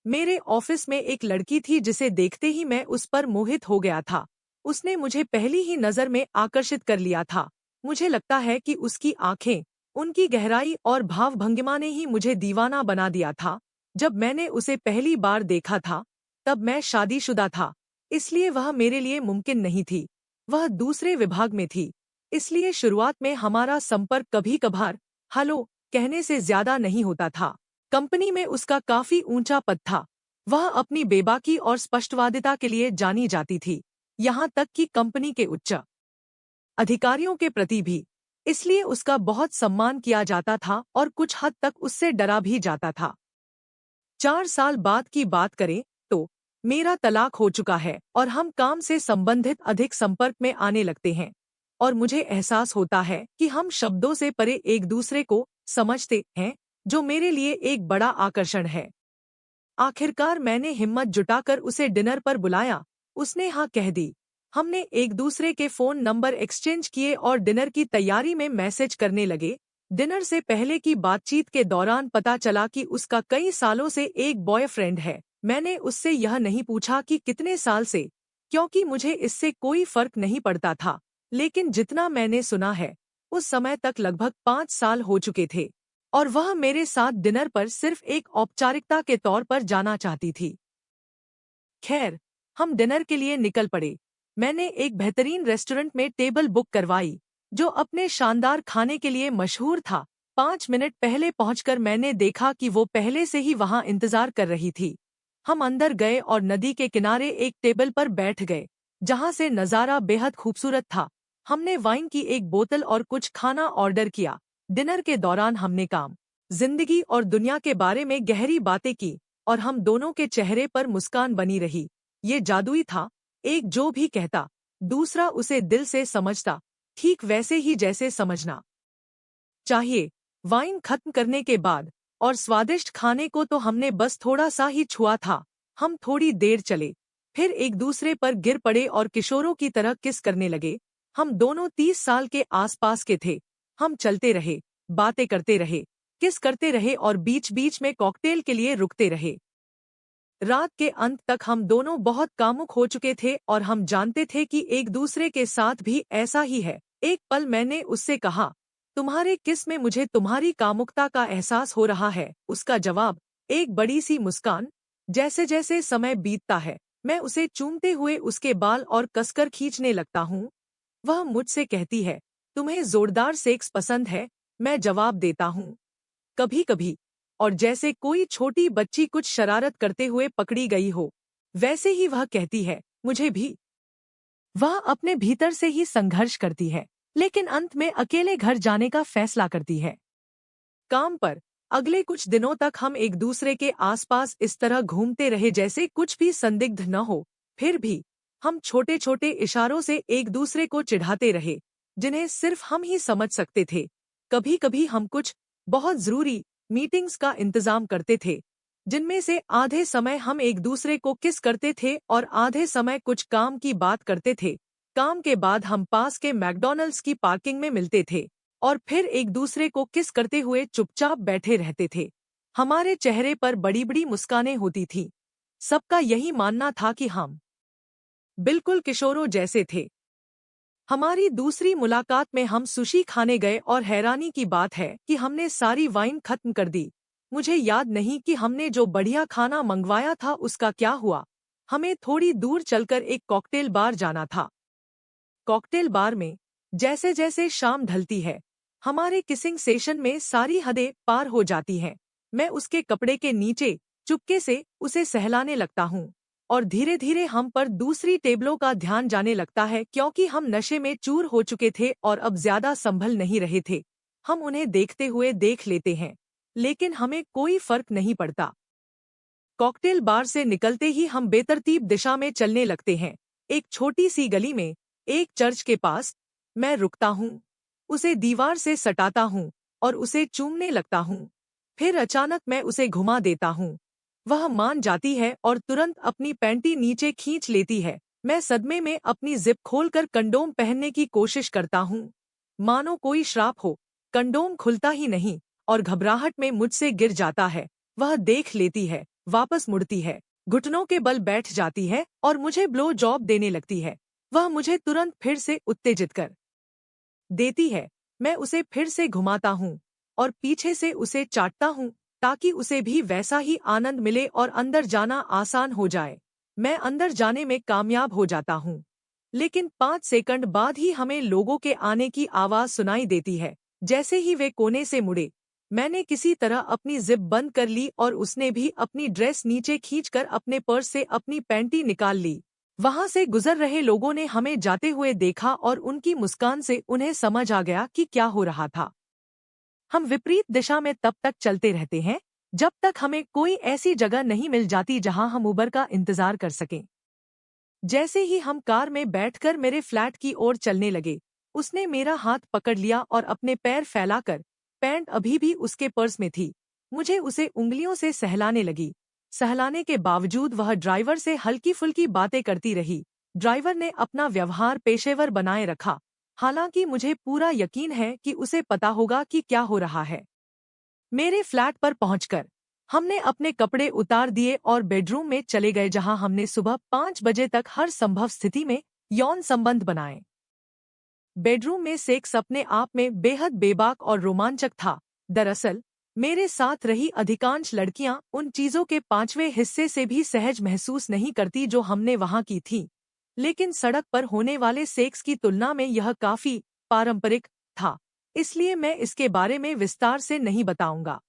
मेरे ऑफिस में एक लड़की थी जिसे देखते ही मैं उस पर मोहित हो गया था। उसने मुझे पहली ही नज़र में आकर्षित कर लिया था। मुझे लगता है कि उसकी आंखें, उनकी गहराई और भावभंगिमा ने ही मुझे दीवाना बना दिया था। जब मैंने उसे पहली बार देखा था, तब मैं शादीशुदा था, इसलिए वह मेरे लिए मुमकिन नहीं थी। वह दूसरे विभाग में थी, इसलिए शुरुआत में हमारा संपर्क कभी-कभार हेलो कहने से ज्यादा नहीं होता था। कंपनी में उसका काफी ऊंचा पद था। वह अपनी बेबाकी और स्पष्टवादिता के लिए जानी जाती थी, यहाँ तक कि कंपनी के उच्च अधिकारियों के प्रति भी। इसलिए उसका बहुत सम्मान किया जाता था और कुछ हद तक उससे डरा भी जाता था। 4 साल बाद की बात करें तो मेरा तलाक हो चुका है और हम काम से संबंधित अधिक संपर्क में आने लगते हैं, और मुझे एहसास होता है कि हम शब्दों से परे एक दूसरे को समझते हैं, जो मेरे लिए एक बड़ा आकर्षण है। आखिरकार मैंने हिम्मत जुटाकर उसे डिनर पर बुलाया। उसने हाँ कह दी। हमने एक दूसरे के फोन नंबर एक्सचेंज किए और डिनर की तैयारी में मैसेज करने लगे। डिनर से पहले की बातचीत के दौरान पता चला कि उसका कई सालों से एक बॉयफ्रेंड है। मैंने उससे यह नहीं पूछा कि कितने साल से, क्योंकि मुझे इससे कोई फर्क नहीं पड़ता था। लेकिन जितना मैंने सुना है, उस समय तक लगभग 5 साल हो चुके थे, और वह मेरे साथ डिनर पर सिर्फ एक औपचारिकता के तौर पर जाना चाहती थी। खैर, हम डिनर के लिए निकल पड़े। मैंने एक बेहतरीन रेस्टोरेंट में टेबल बुक करवाई, जो अपने शानदार खाने के लिए मशहूर था। 5 मिनट पहले पहुंचकर मैंने देखा कि वो पहले से ही वहां इंतजार कर रही थी। हम अंदर गए और नदी के किनारे एक टेबल पर बैठ गए, जहां से नज़ारा बेहद खूबसूरत था। हमने वाइन की एक बोतल और कुछ खाना ऑर्डर किया। डिनर के दौरान हमने काम, जिंदगी और दुनिया के बारे में गहरी बातें की, और हम दोनों के चेहरे पर मुस्कान बनी रही। ये जादुई था। एक जो भी कहता, दूसरा उसे दिल से समझता, ठीक वैसे ही जैसे समझना चाहिए। वाइन खत्म करने के बाद और स्वादिष्ट खाने को तो हमने बस थोड़ा सा ही छुआ था। हम थोड़ी देर चले, फिर एक दूसरे पर गिर पड़े और किशोरों की तरह किस करने लगे। हम दोनों 30 साल के आसपास के थे। हम चलते रहे, बातें करते रहे, किस करते रहे और बीच बीच में कॉकटेल के लिए रुकते रहे। रात के अंत तक हम दोनों बहुत कामुक हो चुके थे और हम जानते थे कि एक दूसरे के साथ भी ऐसा ही है। एक पल मैंने उससे कहा, तुम्हारे किस में मुझे तुम्हारी कामुकता का एहसास हो रहा है। उसका जवाब, एक बड़ी सी मुस्कान। जैसे जैसे समय बीतता है, मैं उसे चूमते हुए उसके बाल और कसकर खींचने लगता हूँ। वह मुझसे कहती है, तुम्हें जोरदार सेक्स पसंद है। मैं जवाब देता हूँ, कभी कभी। और जैसे कोई छोटी बच्ची कुछ शरारत करते हुए पकड़ी गई हो, वैसे ही वह कहती है, मुझे भी। वह अपने भीतर से ही संघर्ष करती है, लेकिन अंत में अकेले घर जाने का फैसला करती है। काम पर अगले कुछ दिनों तक हम एक दूसरे के आसपास इस तरह घूमते रहे जैसे कुछ भी संदिग्ध न हो। फिर भी हम छोटे छोटे इशारों से एक दूसरे को चिढ़ाते रहे, जिन्हें सिर्फ हम ही समझ सकते थे। कभी कभी हम कुछ बहुत जरूरी मीटिंग्स का इंतजाम करते थे, जिनमें से आधे समय हम एक दूसरे को किस करते थे और आधे समय कुछ काम की बात करते थे। काम के बाद हम पास के मैकडॉनल्ड्स की पार्किंग में मिलते थे और फिर एक दूसरे को किस करते हुए चुपचाप बैठे रहते थे। हमारे चेहरे पर बड़ी बड़ी मुस्कानें होती थीं। सबका यही मानना था कि हम बिल्कुल किशोरों जैसे थे। हमारी दूसरी मुलाकात में हम सुशी खाने गए और हैरानी की बात है कि हमने सारी वाइन खत्म कर दी। मुझे याद नहीं कि हमने जो बढ़िया खाना मंगवाया था उसका क्या हुआ। हमें थोड़ी दूर चलकर एक कॉकटेल बार जाना था। कॉकटेल बार में जैसे जैसे शाम ढलती है, हमारे किसिंग सेशन में सारी हदें पार हो जाती हैं। मैं उसके कपड़े के नीचे चुपके से उसे सहलाने लगता हूँ, और धीरे धीरे हम पर दूसरी टेबलों का ध्यान जाने लगता है, क्योंकि हम नशे में चूर हो चुके थे और अब ज्यादा संभल नहीं रहे थे। हम उन्हें देखते हुए देख लेते हैं, लेकिन हमें कोई फर्क नहीं पड़ता। कॉकटेल बार से निकलते ही हम बेतरतीब दिशा में चलने लगते हैं। एक छोटी सी गली में, एक चर्च के पास। मैं रुकता हूँ, उसे दीवार से सटाता हूँ और उसे चूमने लगता हूँ। फिर अचानक मैं उसे घुमा देता हूँ। वह मान जाती है और तुरंत अपनी पैंटी नीचे खींच लेती है। मैं सदमे में अपनी जिप खोलकर कंडोम पहनने की कोशिश करता हूँ, मानो कोई श्राप हो। कंडोम खुलता ही नहीं और घबराहट में मुझसे गिर जाता है। वह देख लेती है वापस मुड़ती है, घुटनों के बल बैठ जाती है और मुझे ब्लो जॉब देने लगती है। वह मुझे तुरंत फिर से उत्तेजित कर देती है। मैं उसे फिर से घुमाता हूँ और पीछे से उसे चाटता हूँ ताकि उसे भी वैसा ही आनंद मिले और अंदर जाना आसान हो जाए। मैं अंदर जाने में कामयाब हो जाता हूँ, लेकिन 5 सेकंड बाद ही हमें लोगों के आने की आवाज सुनाई देती है। जैसे ही वे कोने से मुड़े, मैंने किसी तरह अपनी जिप बंद कर ली और उसने भी अपनी ड्रेस नीचे खींचकर अपने पर्स से अपनी पैंटी निकाल ली। वहां से गुजर रहे लोगों ने हमें जाते हुए देखा और उनकी मुस्कान से उन्हें समझ आ गया कि क्या हो रहा था। हम विपरीत दिशा में तब तक चलते रहते हैं जब तक हमें कोई ऐसी जगह नहीं मिल जाती जहां हम उबर का इंतजार कर सकें। जैसे ही हम कार में बैठकर मेरे फ्लैट की ओर चलने लगे, उसने मेरा हाथ पकड़ लिया और अपने पैर फैलाकर, पैंट अभी भी उसके पर्स में थी, मुझे उसे उंगलियों से सहलाने लगी। सहलाने के बावजूद वह ड्राइवर से हल्की फुल्की बातें करती रही। ड्राइवर ने अपना व्यवहार पेशेवर बनाए रखा, हालांकि मुझे पूरा यकीन है कि उसे पता होगा कि क्या हो रहा है। मेरे फ्लैट पर पहुंचकर हमने अपने कपड़े उतार दिए और बेडरूम में चले गए, जहां हमने सुबह 5 बजे तक हर संभव स्थिति में यौन संबंध बनाए। बेडरूम में सेक्स अपने आप में बेहद बेबाक और रोमांचक था। दरअसल मेरे साथ रही अधिकांश लड़कियां उन चीजों के 5वें हिस्से से भी सहज महसूस नहीं करती जो हमने वहां की थी, लेकिन सड़क पर होने वाले सेक्स की तुलना में यह काफी पारंपरिक था, इसलिए मैं इसके बारे में विस्तार से नहीं बताऊंगा।